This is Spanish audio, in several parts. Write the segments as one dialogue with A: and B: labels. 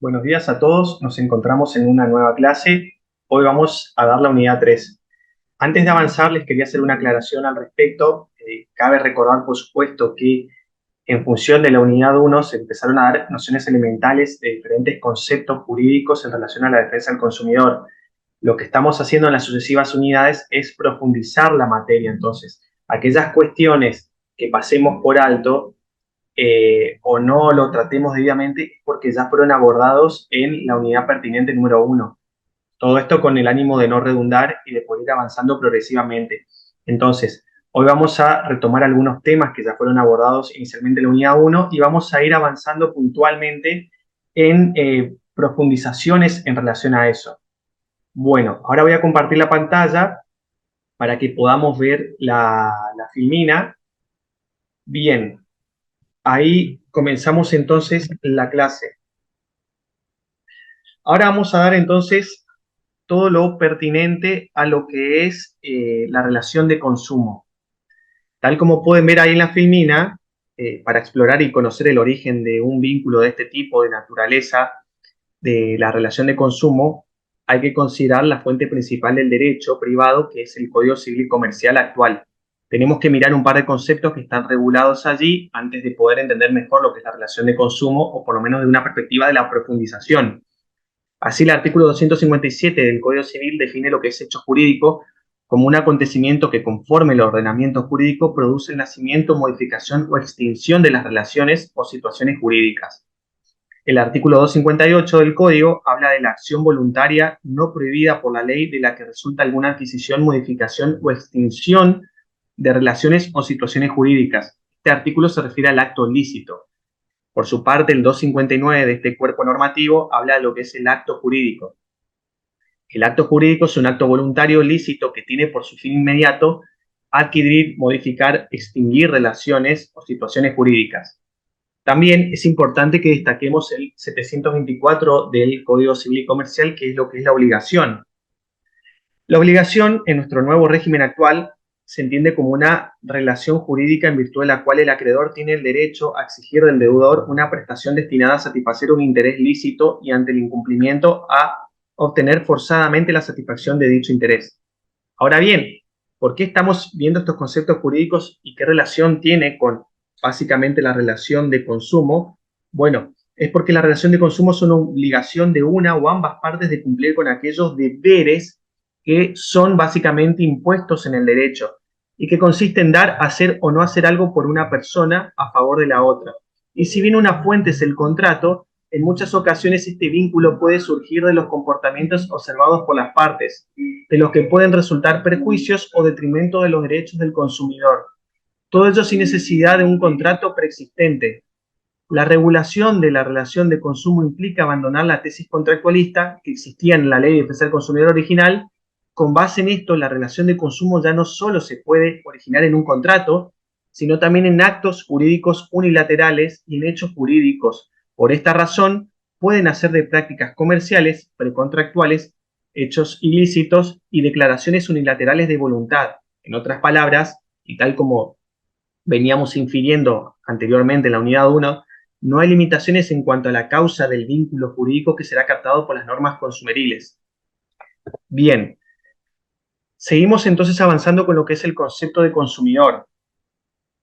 A: Buenos días a todos, nos encontramos en una nueva clase. Hoy vamos a dar la unidad 3. Antes de avanzar, les quería hacer una aclaración al respecto. Cabe recordar, por supuesto, que en función de la unidad 1 se empezaron a dar nociones elementales de diferentes conceptos jurídicos en relación a la defensa del consumidor. Lo que estamos haciendo en las sucesivas unidades es profundizar la materia. Entonces, aquellas cuestiones que pasemos por alto o no lo tratemos debidamente porque ya fueron abordados en la unidad pertinente número 1. Todo esto con el ánimo de no redundar y de poder ir avanzando progresivamente. Entonces, hoy vamos a retomar algunos temas que ya fueron abordados inicialmente en la unidad 1 y vamos a ir avanzando puntualmente en profundizaciones en relación a eso. Bueno, ahora voy a compartir la pantalla para que podamos ver la filmina. Bien, ahí comenzamos entonces la clase. Ahora vamos a dar entonces todo lo pertinente a lo que es la relación de consumo. Tal como pueden ver ahí en la filmina, para explorar y conocer el origen de un vínculo de este tipo, de naturaleza, de la relación de consumo, hay que considerar la fuente principal del derecho privado, que es el Código Civil y Comercial actual. Tenemos que mirar un par de conceptos que están regulados allí antes de poder entender mejor lo que es la relación de consumo, o por lo menos de una perspectiva de la profundización. Así, el artículo 257 del Código Civil define lo que es hecho jurídico como un acontecimiento que, conforme el ordenamiento jurídico, produce el nacimiento, modificación o extinción de las relaciones o situaciones jurídicas. El artículo 258 del Código habla de la acción voluntaria no prohibida por la ley de la que resulta alguna adquisición, modificación o extinción de relaciones o situaciones jurídicas. Este artículo se refiere al acto lícito. Por su parte, el 259 de este cuerpo normativo habla de lo que es el acto jurídico. El acto jurídico es un acto voluntario lícito que tiene por su fin inmediato adquirir, modificar, extinguir relaciones o situaciones jurídicas. También es importante que destaquemos el 724 del Código Civil y Comercial, que es lo que es la obligación. La obligación, en nuestro nuevo régimen actual, se entiende como una relación jurídica en virtud de la cual el acreedor tiene el derecho a exigir del deudor una prestación destinada a satisfacer un interés lícito y, ante el incumplimiento, a obtener forzadamente la satisfacción de dicho interés. Ahora bien, ¿por qué estamos viendo estos conceptos jurídicos y qué relación tiene con básicamente la relación de consumo? Bueno, es porque la relación de consumo es una obligación de una o ambas partes de cumplir con aquellos deberes que son básicamente impuestos en el derecho y que consiste en dar, hacer o no hacer algo por una persona a favor de la otra. Y si bien una fuente es el contrato, en muchas ocasiones este vínculo puede surgir de los comportamientos observados por las partes, de los que pueden resultar perjuicios o detrimento de los derechos del consumidor. Todo ello sin necesidad de un contrato preexistente. La regulación de la relación de consumo implica abandonar la tesis contractualista que existía en la Ley de Defensa del Consumidor original. Con base en esto, la relación de consumo ya no solo se puede originar en un contrato, sino también en actos jurídicos unilaterales y en hechos jurídicos. Por esta razón, pueden hacer de prácticas comerciales, precontractuales, hechos ilícitos y declaraciones unilaterales de voluntad. En otras palabras, y tal como veníamos infiriendo anteriormente en la unidad 1, no hay limitaciones en cuanto a la causa del vínculo jurídico que será captado por las normas consumeriles. Bien, seguimos entonces avanzando con lo que es el concepto de consumidor.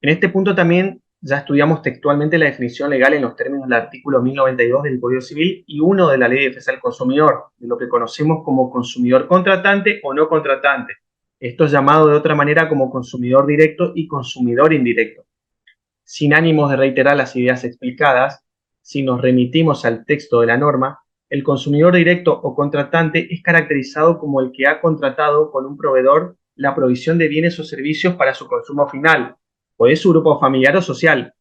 A: En este punto también ya estudiamos textualmente la definición legal en los términos del artículo 1092 del Código Civil y 1 de la Ley de Defensa del Consumidor, de lo que conocemos como consumidor contratante o no contratante. Esto es llamado de otra manera como consumidor directo y consumidor indirecto. Sin ánimos de reiterar las ideas explicadas, si nos remitimos al texto de la norma, el consumidor directo o contratante es caracterizado como el que ha contratado con un proveedor la provisión de bienes o servicios para su consumo final, o es su grupo familiar o social.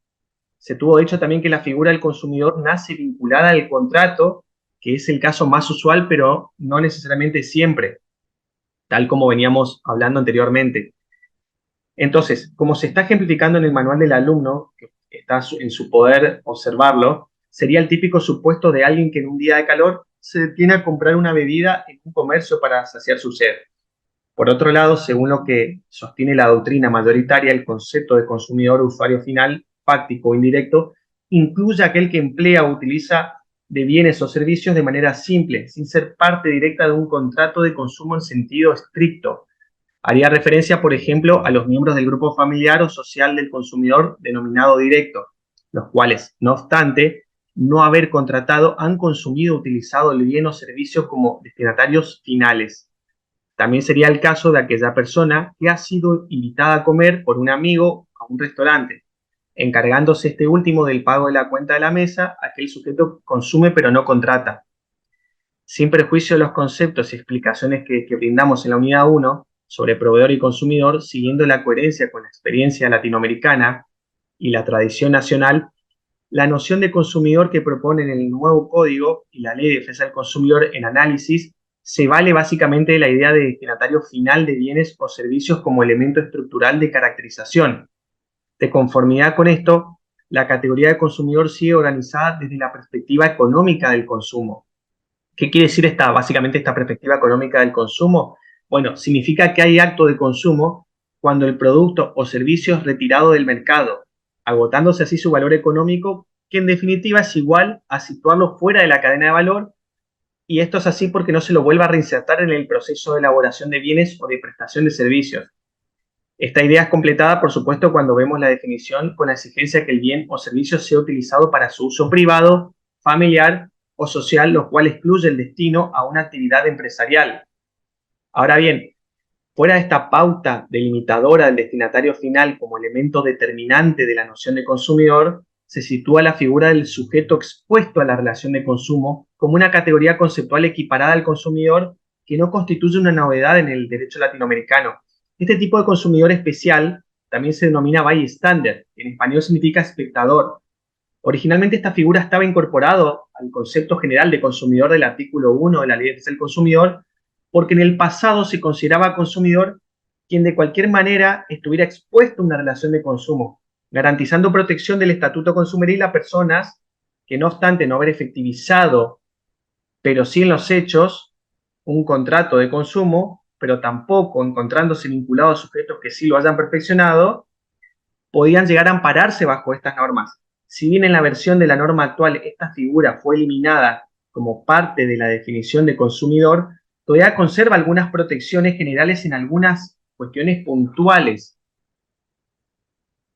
A: Se tuvo dicho también que la figura del consumidor nace vinculada al contrato, que es el caso más usual, pero no necesariamente siempre, tal como veníamos hablando anteriormente. Entonces, como se está ejemplificando en el manual del alumno, que está en su poder observarlo, sería el típico supuesto de alguien que en un día de calor se detiene a comprar una bebida en un comercio para saciar su sed. Por otro lado, según lo que sostiene la doctrina mayoritaria, el concepto de consumidor o usuario final, fáctico o indirecto, incluye aquel que emplea o utiliza de bienes o servicios de manera simple, sin ser parte directa de un contrato de consumo en sentido estricto. Haría referencia, por ejemplo, a los miembros del grupo familiar o social del consumidor denominado directo, los cuales, no obstante, no haber contratado, han consumido o utilizado el bien o servicio como destinatarios finales. También sería el caso de aquella persona que ha sido invitada a comer por un amigo a un restaurante, encargándose este último del pago de la cuenta de la mesa, aquel sujeto consume pero no contrata. Sin perjuicio de los conceptos y explicaciones que brindamos en la unidad 1 sobre proveedor y consumidor, siguiendo la coherencia con la experiencia latinoamericana y la tradición nacional, la noción de consumidor que proponen el nuevo código y la ley de defensa del consumidor en análisis se vale básicamente de la idea de destinatario final de bienes o servicios como elemento estructural de caracterización. De conformidad con esto, la categoría de consumidor sigue organizada desde la perspectiva económica del consumo. ¿Qué quiere decir básicamente esta perspectiva económica del consumo? Bueno, significa que hay acto de consumo cuando el producto o servicio es retirado del mercado, agotándose así su valor económico, que en definitiva es igual a situarlo fuera de la cadena de valor, y esto es así porque no se lo vuelva a reinsertar en el proceso de elaboración de bienes o de prestación de servicios. Esta idea es completada, por supuesto, cuando vemos la definición con la exigencia que el bien o servicio sea utilizado para su uso privado, familiar o social, lo cual excluye el destino a una actividad empresarial. Ahora bien, fuera de esta pauta delimitadora del destinatario final como elemento determinante de la noción de consumidor, se sitúa la figura del sujeto expuesto a la relación de consumo como una categoría conceptual equiparada al consumidor que no constituye una novedad en el derecho latinoamericano. Este tipo de consumidor especial también se denomina bystander, en español significa espectador. Originalmente esta figura estaba incorporado al concepto general de consumidor del artículo 1 de la Ley de Defensa del Consumidor, porque en el pasado se consideraba consumidor quien de cualquier manera estuviera expuesto a una relación de consumo, garantizando protección del estatuto consumeril a personas que no obstante no haber efectivizado, pero sí en los hechos, un contrato de consumo, pero tampoco encontrándose vinculados a sujetos que sí lo hayan perfeccionado, podían llegar a ampararse bajo estas normas. Si bien en la versión de la norma actual esta figura fue eliminada como parte de la definición de consumidor, todavía conserva algunas protecciones generales en algunas cuestiones puntuales,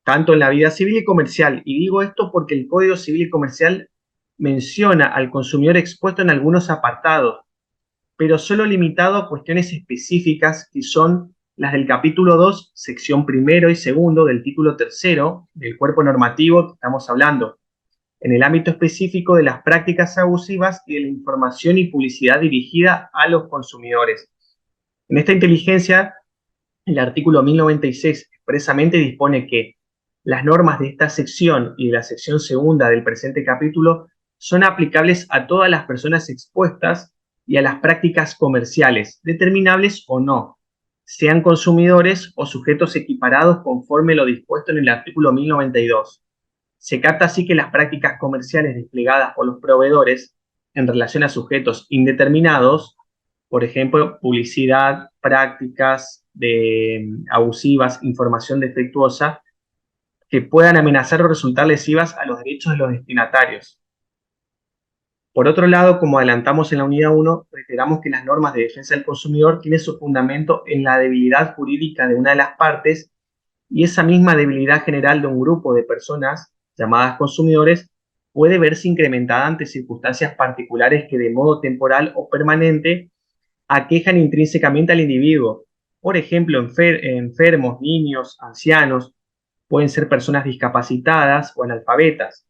A: tanto en la vida civil y comercial. Y digo esto porque el Código Civil y Comercial menciona al consumidor expuesto en algunos apartados, pero solo limitado a cuestiones específicas que son las del capítulo 2, sección primero y segundo del título tercero del cuerpo normativo que estamos hablando, en el ámbito específico de las prácticas abusivas y de la información y publicidad dirigida a los consumidores. En esta inteligencia, el artículo 1096 expresamente dispone que las normas de esta sección y de la sección segunda del presente capítulo son aplicables a todas las personas expuestas y a las prácticas comerciales, determinables o no, sean consumidores o sujetos equiparados conforme lo dispuesto en el artículo 1092. Se capta así que las prácticas comerciales desplegadas por los proveedores en relación a sujetos indeterminados, por ejemplo, publicidad, prácticas abusivas, información defectuosa, que puedan amenazar o resultar lesivas a los derechos de los destinatarios. Por otro lado, como adelantamos en la unidad 1, reiteramos que las normas de defensa del consumidor tienen su fundamento en la debilidad jurídica de una de las partes, y esa misma debilidad general de un grupo de personas, llamadas consumidores, puede verse incrementada ante circunstancias particulares que de modo temporal o permanente aquejan intrínsecamente al individuo. Por ejemplo, enfermos, niños, ancianos, pueden ser personas discapacitadas o analfabetas,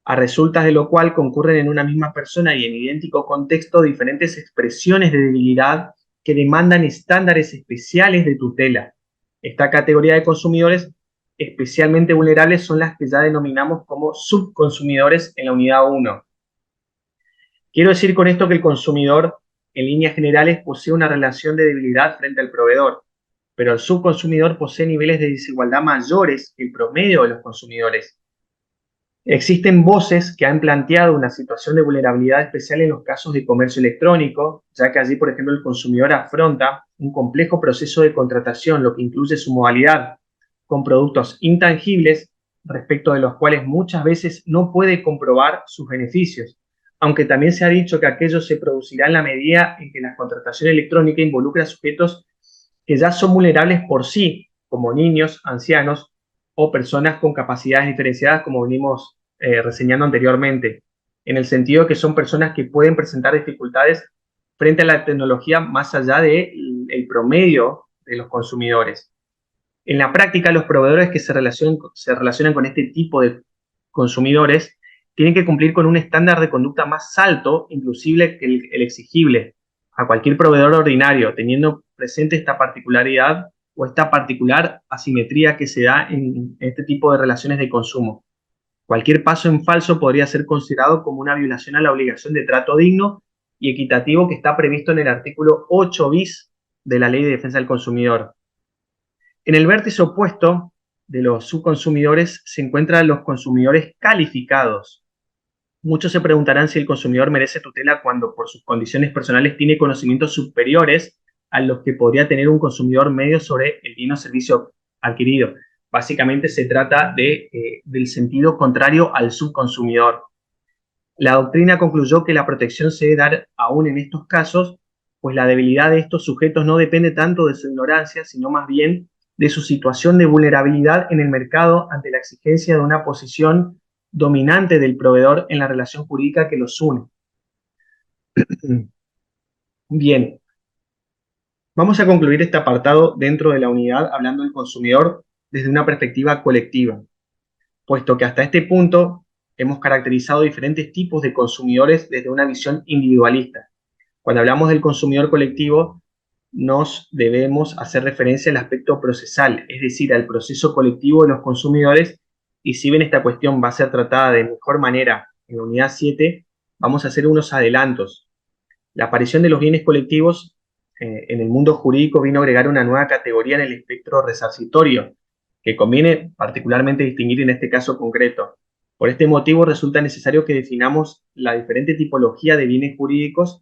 A: a resultas de lo cual concurren en una misma persona y en idéntico contexto diferentes expresiones de debilidad que demandan estándares especiales de tutela. Esta categoría de consumidores especialmente vulnerables son las que ya denominamos como subconsumidores en la unidad 1. Quiero decir con esto que el consumidor, en líneas generales, posee una relación de debilidad frente al proveedor, pero el subconsumidor posee niveles de desigualdad mayores que el promedio de los consumidores. Existen voces que han planteado una situación de vulnerabilidad especial en los casos de comercio electrónico, ya que allí, por ejemplo, el consumidor afronta un complejo proceso de contratación, lo que incluye su modalidad, con productos intangibles respecto de los cuales muchas veces no puede comprobar sus beneficios, aunque también se ha dicho que aquello se producirá en la medida en que la contratación electrónica involucra a sujetos que ya son vulnerables por sí, como niños, ancianos o personas con capacidades diferenciadas, como venimos reseñando anteriormente, en el sentido que son personas que pueden presentar dificultades frente a la tecnología más allá del promedio de los consumidores. En la práctica, los proveedores que se relacionan con este tipo de consumidores tienen que cumplir con un estándar de conducta más alto, inclusive que el exigible a cualquier proveedor ordinario, teniendo presente esta particularidad o esta particular asimetría que se da en este tipo de relaciones de consumo. Cualquier paso en falso podría ser considerado como una violación a la obligación de trato digno y equitativo que está previsto en el artículo 8 bis de la Ley de Defensa del Consumidor. En el vértice opuesto de los subconsumidores se encuentran los consumidores calificados. Muchos se preguntarán si el consumidor merece tutela cuando por sus condiciones personales tiene conocimientos superiores a los que podría tener un consumidor medio sobre el bien o servicio adquirido. Básicamente se trata del sentido contrario al subconsumidor. La doctrina concluyó que la protección se debe dar aún en estos casos, pues la debilidad de estos sujetos no depende tanto de su ignorancia, sino más bien de su situación de vulnerabilidad en el mercado ante la exigencia de una posición dominante del proveedor en la relación jurídica que los une. Bien, vamos a concluir este apartado dentro de la unidad hablando del consumidor desde una perspectiva colectiva, puesto que hasta este punto hemos caracterizado diferentes tipos de consumidores desde una visión individualista. Cuando hablamos del consumidor colectivo, nos debemos hacer referencia al aspecto procesal, es decir, al proceso colectivo de los consumidores, y si bien esta cuestión va a ser tratada de mejor manera en la unidad 7, vamos a hacer unos adelantos. La aparición de los bienes colectivos en el mundo jurídico vino a agregar una nueva categoría en el espectro resarcitorio, que conviene particularmente distinguir en este caso concreto. Por este motivo resulta necesario que definamos la diferente tipología de bienes jurídicos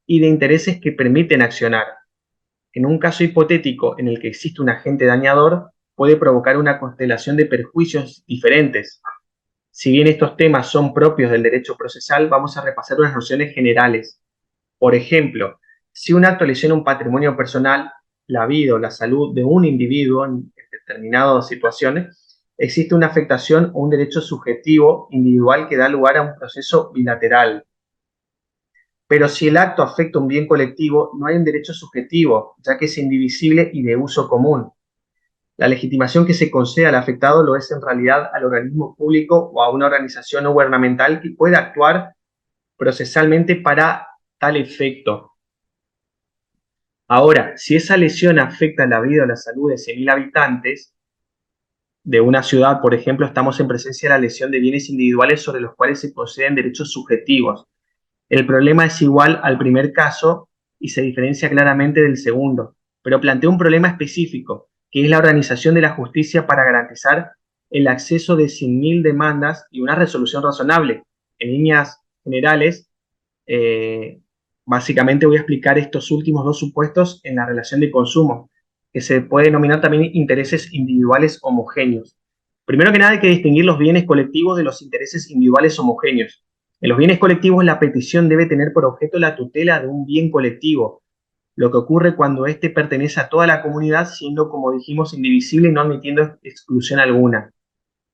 A: y de intereses que permiten accionar. En un caso hipotético en el que existe un agente dañador, puede provocar una constelación de perjuicios diferentes. Si bien estos temas son propios del derecho procesal, vamos a repasar unas nociones generales. Por ejemplo, si un acto lesiona un patrimonio personal, la vida o la salud de un individuo en determinadas situaciones, existe una afectación o un derecho subjetivo individual que da lugar a un proceso bilateral. Pero si el acto afecta un bien colectivo, no hay un derecho subjetivo, ya que es indivisible y de uso común. La legitimación que se concede al afectado lo es en realidad al organismo público o a una organización no gubernamental que pueda actuar procesalmente para tal efecto. Ahora, si esa lesión afecta la vida o la salud de 100.000 habitantes de una ciudad, por ejemplo, estamos en presencia de la lesión de bienes individuales sobre los cuales se poseen derechos subjetivos. El problema es igual al primer caso y se diferencia claramente del segundo, pero plantea un problema específico, que es la organización de la justicia para garantizar el acceso de 100.000 demandas y una resolución razonable. En líneas generales, básicamente voy a explicar estos últimos dos supuestos en la relación de consumo, que se puede denominar también intereses individuales homogéneos. Primero que nada hay que distinguir los bienes colectivos de los intereses individuales homogéneos. En los bienes colectivos la petición debe tener por objeto la tutela de un bien colectivo, lo que ocurre cuando éste pertenece a toda la comunidad, siendo, como dijimos, indivisible y no admitiendo exclusión alguna.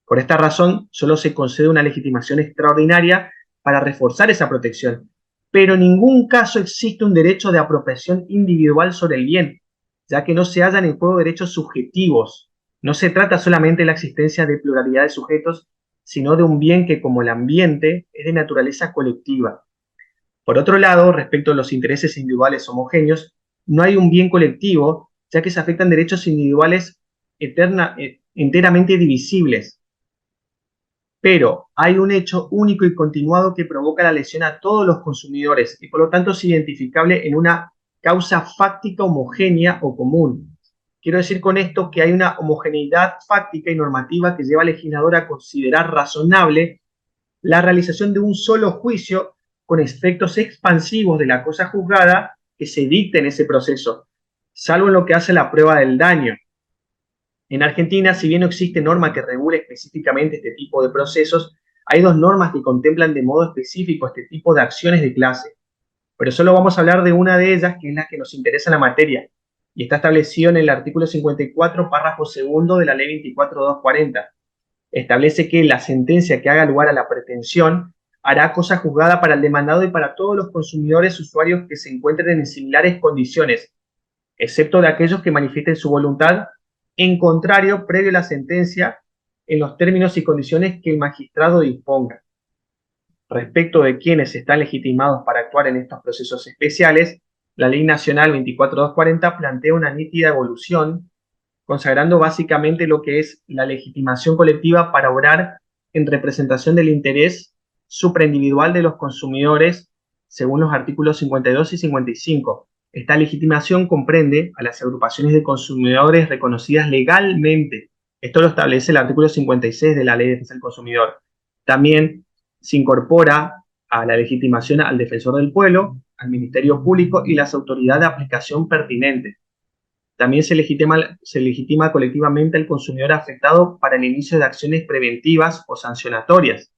A: Por esta razón, solo se concede una legitimación extraordinaria para reforzar esa protección, pero en ningún caso existe un derecho de apropiación individual sobre el bien, ya que no se hallan en juego derechos subjetivos. No se trata solamente de la existencia de pluralidad de sujetos, sino de un bien que, como el ambiente, es de naturaleza colectiva. Por otro lado, respecto a los intereses individuales homogéneos, no hay un bien colectivo, ya que se afectan derechos individuales enteramente divisibles. Pero hay un hecho único y continuado que provoca la lesión a todos los consumidores y por lo tanto es identificable en una causa fáctica homogénea o común. Quiero decir con esto que hay una homogeneidad fáctica y normativa que lleva al legislador a considerar razonable la realización de un solo juicio con efectos expansivos de la cosa juzgada que se dicte en ese proceso, salvo en lo que hace la prueba del daño. En Argentina, si bien no existe norma que regule específicamente este tipo de procesos, Hay dos normas que contemplan de modo específico este tipo de acciones de clase, pero solo vamos a hablar de una de ellas, que es la que nos interesa en la materia, y está establecido en el artículo 54, párrafo segundo de la ley 24.240. Establece que la sentencia que haga lugar a la pretensión hará cosa juzgada para el demandado y para todos los consumidores usuarios que se encuentren en similares condiciones, excepto de aquellos que manifiesten su voluntad en contrario previo a la sentencia en los términos y condiciones que el magistrado disponga. Respecto de quienes están legitimados para actuar en estos procesos especiales, la Ley Nacional 24240 plantea una nítida evolución, consagrando básicamente lo que es la legitimación colectiva para obrar en representación del interés supraindividual de los consumidores, según los artículos 52 y 55. Esta legitimación comprende a las agrupaciones de consumidores reconocidas legalmente. Esto lo establece el artículo 56 de la Ley de Defensa del Consumidor. También se incorpora a la legitimación al Defensor del Pueblo, al Ministerio Público y las autoridades de aplicación pertinentes. También se legitima colectivamente al consumidor afectado para el inicio de acciones preventivas o sancionatorias.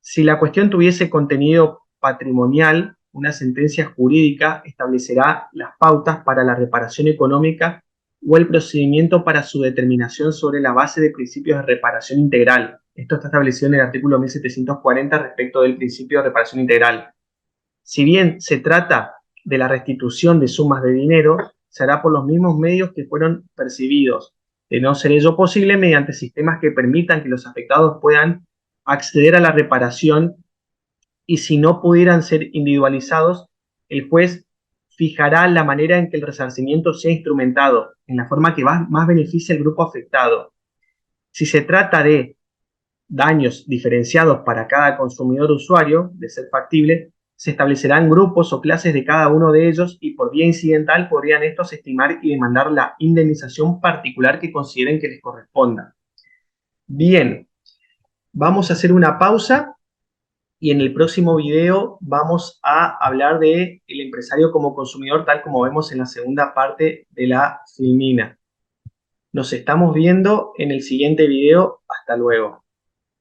A: Si la cuestión tuviese contenido patrimonial, una sentencia jurídica establecerá las pautas para la reparación económica o el procedimiento para su determinación sobre la base de principios de reparación integral. Esto está establecido en el artículo 1740 respecto del principio de reparación integral. Si bien se trata de la restitución de sumas de dinero, se hará por los mismos medios que fueron percibidos. De no ser ello posible, mediante sistemas que permitan que los afectados puedan acceder a la reparación, y si no pudieran ser individualizados, el juez fijará la manera en que el resarcimiento sea instrumentado, en la forma que más beneficie al grupo afectado. Si se trata de daños diferenciados para cada consumidor usuario, de ser factible, se establecerán grupos o clases de cada uno de ellos y por vía incidental podrían estos estimar y demandar la indemnización particular que consideren que les corresponda. Bien, vamos a hacer una pausa y en el próximo video vamos a hablar de el empresario como consumidor, tal como vemos en la segunda parte de la filmina. Nos estamos viendo en el siguiente video. Hasta luego.